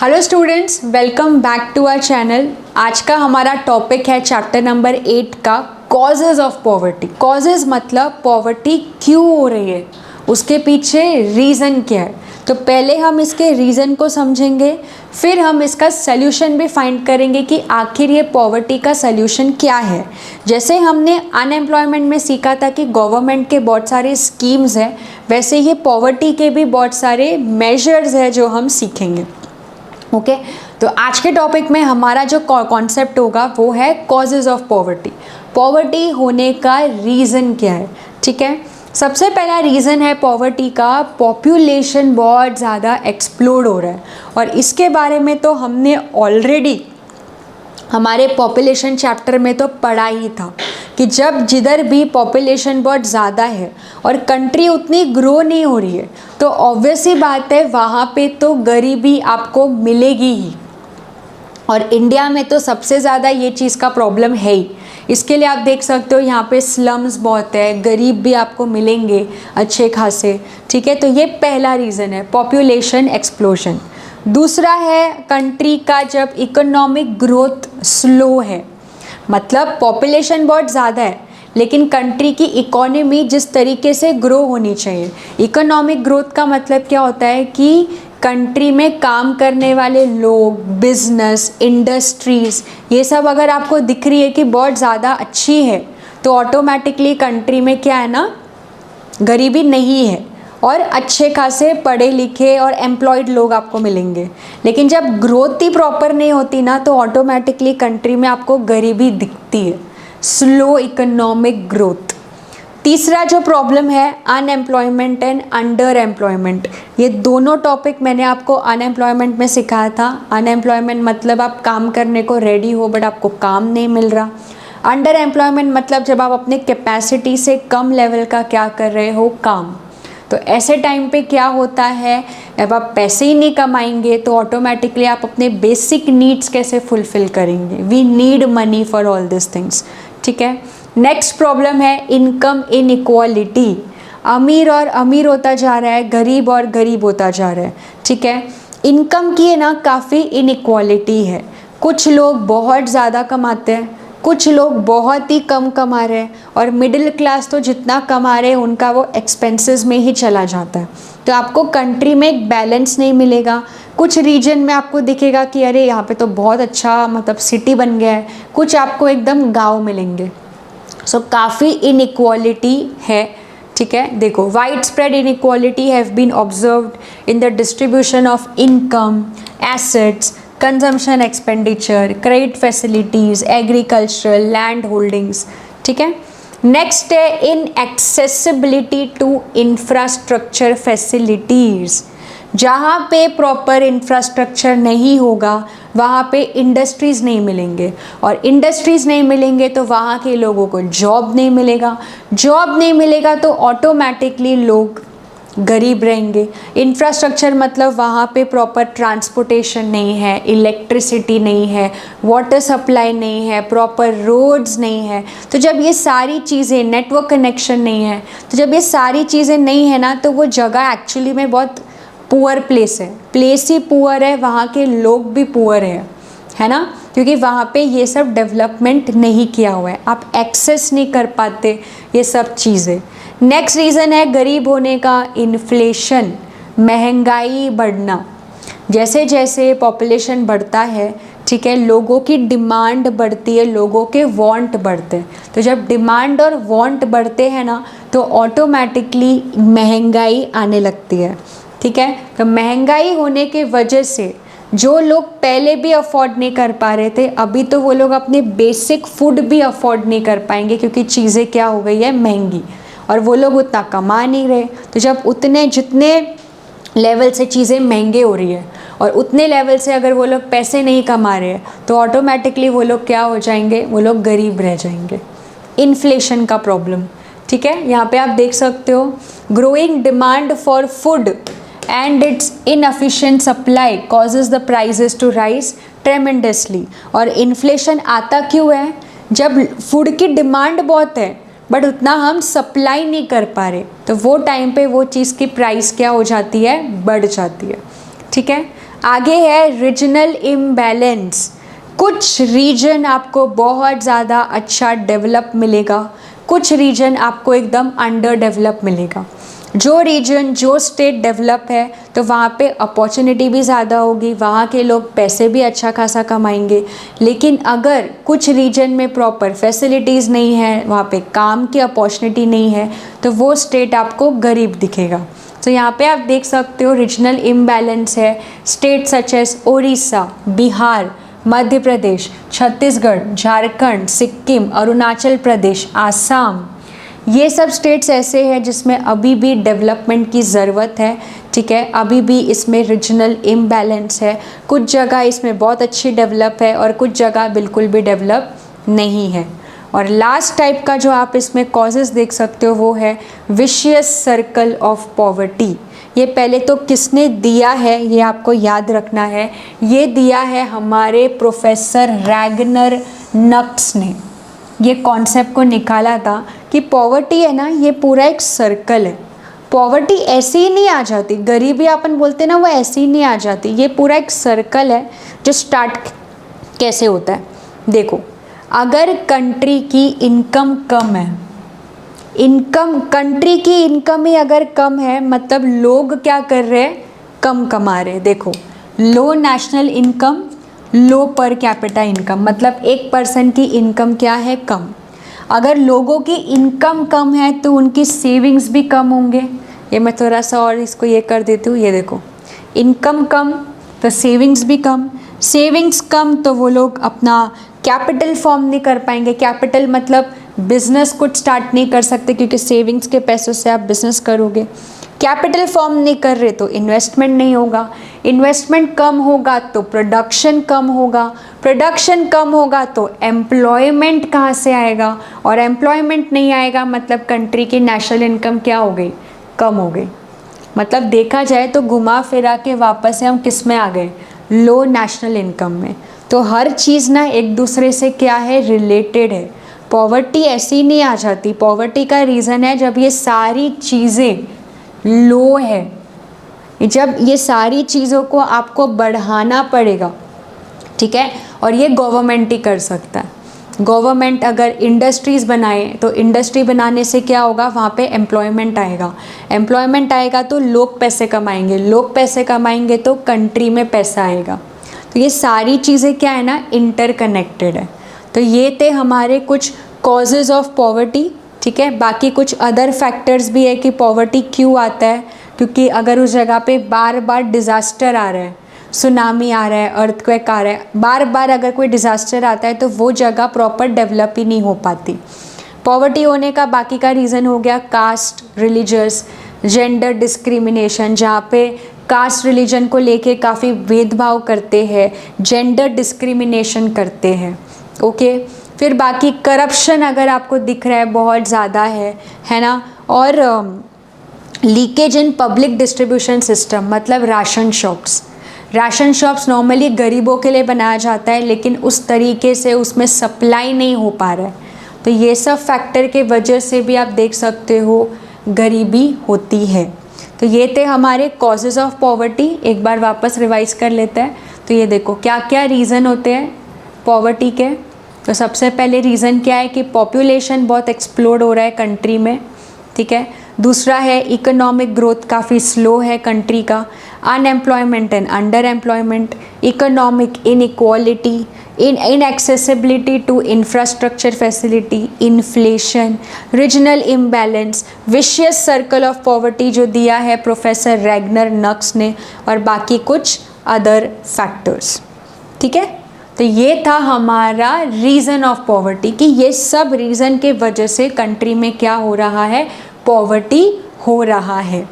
Hello students, welcome back to our channel. आज का हमारा टॉपिक है चैप्टर नंबर 8 का कॉजेज़ ऑफ पॉवर्टी। कॉजेज़ मतलब पॉवर्टी क्यों हो रही है, उसके पीछे रीज़न क्या है। तो पहले हम इसके रीज़न को समझेंगे, फिर हम इसका सल्यूशन भी फाइंड करेंगे कि आखिर ये पॉवर्टी का सल्यूशन क्या है। जैसे हमने अनएम्प्लॉयमेंट में सीखा था कि गवर्नमेंट के बहुत सारे स्कीम्स हैं, वैसे ही पॉवर्टी के भी बहुत सारे मेजर्स हैं जो हम सीखेंगे। ओके तो आज के टॉपिक में हमारा जो कॉन्सेप्ट होगा वो है कॉजेज़ ऑफ पॉवर्टी। पॉवर्टी होने का रीज़न क्या है, ठीक है। सबसे पहला रीज़न है पॉवर्टी का, पॉपुलेशन बहुत ज़्यादा एक्सप्लोड हो रहा है। और इसके बारे में तो हमने ऑलरेडी हमारे पॉपुलेशन चैप्टर में तो पढ़ा ही था कि जब जिधर भी पॉपुलेशन बहुत ज़्यादा है और कंट्री उतनी ग्रो नहीं हो रही है तो ऑब्वियस ही बात है वहाँ पे तो गरीबी आपको मिलेगी ही। और इंडिया में तो सबसे ज़्यादा ये चीज़ का प्रॉब्लम है ही। इसके लिए आप देख सकते हो यहाँ पे स्लम्स बहुत है, गरीब भी आपको मिलेंगे अच्छे खासे, ठीक है। तो ये पहला रीज़न है, पॉपुलेशन एक्सप्लोजन। दूसरा है कंट्री का जब इकोनॉमिक ग्रोथ स्लो है, मतलब पॉपुलेशन बहुत ज़्यादा है लेकिन कंट्री की इकोनॉमी जिस तरीके से ग्रो होनी चाहिए। इकोनॉमिक ग्रोथ का मतलब क्या होता है कि कंट्री में काम करने वाले लोग, बिजनेस, इंडस्ट्रीज़, ये सब अगर आपको दिख रही है कि बहुत ज़्यादा अच्छी है तो ऑटोमेटिकली कंट्री में क्या है ना, गरीबी नहीं है और अच्छे खासे पढ़े लिखे और एम्प्लॉयड लोग आपको मिलेंगे। लेकिन जब ग्रोथ ही प्रॉपर नहीं होती ना तो ऑटोमेटिकली कंट्री में आपको गरीबी दिखती है, स्लो इकोनॉमिक ग्रोथ। तीसरा जो प्रॉब्लम है अनएम्प्लॉयमेंट एंड अंडर एम्प्लॉयमेंट। ये दोनों टॉपिक मैंने आपको अनएम्प्लॉयमेंट में सिखाया था। अनएम्प्लॉयमेंट मतलब आप काम करने को रेडी हो बट आपको काम नहीं मिल रहा। अंडर एम्प्लॉयमेंट मतलब जब आप अपने कैपेसिटी से कम लेवल का क्या कर रहे हो, काम। तो ऐसे टाइम पे क्या होता है, अब आप पैसे ही नहीं कमाएंगे तो ऑटोमेटिकली आप अपने बेसिक नीड्स कैसे फुलफिल करेंगे। We need money for all this things, ठीक है। नेक्स्ट प्रॉब्लम है इनकम इनइक्वालिटी। अमीर और अमीर होता जा रहा है, गरीब और गरीब होता जा रहा है, ठीक है। इनकम की है ना काफ़ी इनइक्वालिटी है। कुछ लोग बहुत ज़्यादा कमाते हैं, कुछ लोग बहुत ही कम कमा रहे हैं और मिडिल क्लास तो जितना कमा रहे हैं उनका वो एक्सपेंसेस में ही चला जाता है। तो आपको कंट्री में एक बैलेंस नहीं मिलेगा। कुछ रीजन में आपको दिखेगा कि अरे यहाँ पे तो बहुत अच्छा मतलब सिटी बन गया है, कुछ आपको एकदम गांव मिलेंगे। सो काफ़ी इनइक्वालिटी है, ठीक है। देखो, wide spread inequality have been observed in the distribution of income, assets, consumption expenditure, credit facilities, agricultural land holdings, ठीक है। नेक्स्ट है inaccessibility to infrastructure facilities. जहाँ पे प्रॉपर इंफ्रास्ट्रक्चर नहीं होगा वहाँ पे इंडस्ट्रीज़ नहीं मिलेंगे और इंडस्ट्रीज़ नहीं मिलेंगे तो वहाँ के लोगों को जॉब नहीं मिलेगा। जॉब नहीं मिलेगा तो ऑटोमेटिकली लोग गरीब रहेंगे। इंफ्रास्ट्रक्चर मतलब वहाँ पे प्रॉपर ट्रांसपोर्टेशन नहीं है, इलेक्ट्रिसिटी नहीं है, वाटर सप्लाई नहीं है, प्रॉपर रोड्स नहीं है। तो जब ये सारी चीज़ें, नेटवर्क कनेक्शन नहीं है, तो जब ये सारी चीज़ें नहीं है ना तो वो जगह एक्चुअली में बहुत पुअर प्लेस है। प्लेस ही पुअर है, वहाँ के लोग भी पुअर है ना, क्योंकि वहाँ पे ये सब डेवलपमेंट नहीं किया हुआ है, आप एक्सेस नहीं कर पाते ये सब चीज़ें। नेक्स्ट रीज़न है गरीब होने का इन्फ्लेशन, महंगाई बढ़ना। जैसे जैसे पॉपुलेशन बढ़ता है, ठीक है, लोगों की डिमांड बढ़ती है, लोगों के वांट बढ़ते हैं। तो जब डिमांड और वांट बढ़ते हैं ना तो ऑटोमेटिकली महंगाई आने लगती है, ठीक है। तो महंगाई होने के वजह से जो लोग पहले भी अफोर्ड नहीं कर पा रहे थे, अभी तो वो लोग अपने बेसिक फूड भी अफोर्ड नहीं कर पाएंगे क्योंकि चीज़ें क्या हो गई है, महंगी, और वो लोग उतना कमा नहीं रहे। तो जब उतने जितने लेवल से चीज़ें महंगे हो रही है और उतने लेवल से अगर वो लोग पैसे नहीं कमा रहे हैं तो ऑटोमेटिकली वो लोग क्या हो जाएंगे, वो लोग गरीब रह जाएंगे। इन्फ्लेशन का प्रॉब्लम, ठीक है। यहाँ पे आप देख सकते हो growing demand for food and its inefficient supply causes the prices to rise tremendously। और इन्फ्लेशन आता क्यों है, जब फूड की डिमांड बहुत है बट उतना हम सप्लाई नहीं कर पा रहे तो वो टाइम पे वो चीज़ की प्राइस क्या हो जाती है, बढ़ जाती है, ठीक है। आगे है रीजनल इम्बैलेंस। कुछ रीजन आपको बहुत ज़्यादा अच्छा डेवलप मिलेगा, कुछ रीजन आपको एकदम अंडर डेवलप मिलेगा। जो रीजन, जो स्टेट डेवलप है तो वहाँ पे अपॉर्चुनिटी भी ज़्यादा होगी, वहाँ के लोग पैसे भी अच्छा खासा कमाएंगे। लेकिन अगर कुछ रीजन में प्रॉपर फैसिलिटीज़ नहीं है, वहाँ पे काम की अपॉर्चुनिटी नहीं है, तो वो स्टेट आपको गरीब दिखेगा। तो यहाँ पे आप देख सकते हो रीजनल इम्बैलेंस है। State such as Orissa, Bihar, Madhya Pradesh, Chhattisgarh, Jharkhand, Sikkim, Arunachal Pradesh, Assam, ये सब स्टेट्स ऐसे हैं जिसमें अभी भी डेवलपमेंट की ज़रूरत है। ठीक है, अभी भी इसमें रीजनल इम्बैलेंस है। कुछ जगह इसमें बहुत अच्छी डेवलप है और कुछ जगह बिल्कुल भी डेवलप नहीं है। और लास्ट टाइप का जो आप इसमें कॉजेज़ देख सकते हो वो है विशियस सर्कल ऑफ पॉवर्टी। ये पहले तो किसने दिया है ये आपको याद रखना है। ये दिया है हमारे प्रोफेसर रैगनर नक्स ने। ये कॉन्सेप्ट को निकाला था कि पॉवर्टी है ना, ये पूरा एक सर्कल है। पॉवर्टी ऐसे ही नहीं आ जाती, गरीबी अपन बोलते ना, वो ऐसे ही नहीं आ जाती। ये पूरा एक सर्कल है जो स्टार्ट कैसे होता है। देखो, अगर कंट्री की इनकम कम है, कंट्री की इनकम ही अगर कम है मतलब लोग क्या कर रहे हैं, कम कमा रहे हैं। देखो, लो नेशनल इनकम, लो पर कैपिटा इनकम, मतलब एक पर्सन की इनकम क्या है, कम। अगर लोगों की इनकम कम है तो उनकी सेविंग्स भी कम होंगे। ये मैं थोड़ा सा और इसको ये कर देती हूँ। ये देखो, इनकम कम तो सेविंग्स भी कम, सेविंग्स कम तो वो लोग अपना कैपिटल फॉर्म नहीं कर पाएंगे। कैपिटल मतलब बिजनेस कुछ स्टार्ट नहीं कर सकते क्योंकि सेविंग्स के पैसों से आप बिजनेस करोगे। कैपिटल फॉर्म नहीं कर रहे तो इन्वेस्टमेंट नहीं होगा, इन्वेस्टमेंट कम होगा तो प्रोडक्शन कम होगा, प्रोडक्शन कम होगा तो एम्प्लॉयमेंट कहाँ से आएगा, और एम्प्लॉयमेंट नहीं आएगा मतलब कंट्री की नेशनल इनकम क्या हो गई, कम हो गई। मतलब देखा जाए तो घुमा फिरा के वापस से हम किस में आ गए, लो नेशनल इनकम में। तो हर चीज़ ना एक दूसरे से क्या है, रिलेटेड है। पॉवर्टी ऐसी ही नहीं आ जाती। पॉवर्टी का रीज़न है जब ये सारी चीज़ें लो है, जब ये सारी चीज़ों को आपको बढ़ाना पड़ेगा। ठीक है, और ये गवर्नमेंट ही कर सकता है। गवर्नमेंट अगर इंडस्ट्रीज़ बनाए तो इंडस्ट्री बनाने से क्या होगा, वहाँ पे एम्प्लॉयमेंट आएगा, एम्प्लॉयमेंट आएगा तो लोग पैसे कमाएंगे, लोग पैसे कमाएंगे तो कंट्री में पैसा आएगा। तो ये सारी चीज़ें क्या है ना, इंटरकनेक्टेड है। तो ये थे हमारे कुछ कॉजेज़ ऑफ पॉवर्टी। ठीक है, बाकी कुछ अदर फैक्टर्स भी है कि पॉवर्टी क्यों आता है, क्योंकि अगर उस जगह पे बार बार डिज़ास्टर आ रहा है, सुनामी आ रहा है, अर्थक्वेक आ रहा है, बार बार अगर कोई डिज़ास्टर आता है तो वो जगह प्रॉपर डेवलप ही नहीं हो पाती। पॉवर्टी होने का बाकी का रीज़न हो गया कास्ट, रिलीजियस, जेंडर डिस्क्रिमिनेशन, जहाँ पे कास्ट रिलीजन को लेके काफ़ी भेदभाव करते हैं, जेंडर डिस्क्रिमिनेशन करते हैं। ओके, फिर बाकी करप्शन अगर आपको दिख रहा है बहुत ज़्यादा है ना, और leakage in public distribution system, मतलब ration shops. Ration shops normally गरीबों के लिए बनाया जाता है लेकिन उस तरीके से उसमें सप्लाई नहीं हो पा रहा है। तो ये सब फैक्टर के वजह से भी आप देख सकते हो गरीबी होती है। तो ये थे हमारे कॉजेज़ ऑफ पॉवर्टी। एक बार वापस रिवाइज कर लेते हैं। तो ये देखो क्या क्या रीज़न होते हैं पॉवर्टी के। तो सबसे पहले रीज़न क्या है कि पॉपुलेशन बहुत एक्सप्लोड हो रहा है कंट्री में। ठीक है, दूसरा है इकोनॉमिक ग्रोथ काफ़ी स्लो है कंट्री का, unemployment and under employment, economic inequality, inaccessibility to infrastructure facility, inflation, regional imbalance, vicious circle of poverty जो दिया है प्रोफेसर रैगनर नक्स ने, और बाकी कुछ अदर फैक्टर्स। ठीक है, तो ये था हमारा रीज़न ऑफ पॉवर्टी कि ये सब रीज़न के वजह से कंट्री में क्या हो रहा है, पॉवर्टी हो रहा है।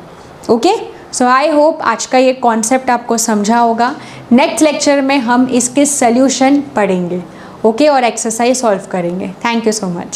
ओके, सो आई होप आज का ये कॉन्सेप्ट आपको समझा होगा। नेक्स्ट लेक्चर में हम इसके सल्यूशन पढ़ेंगे। ओके, और एक्सरसाइज सॉल्व करेंगे। Thank you so much.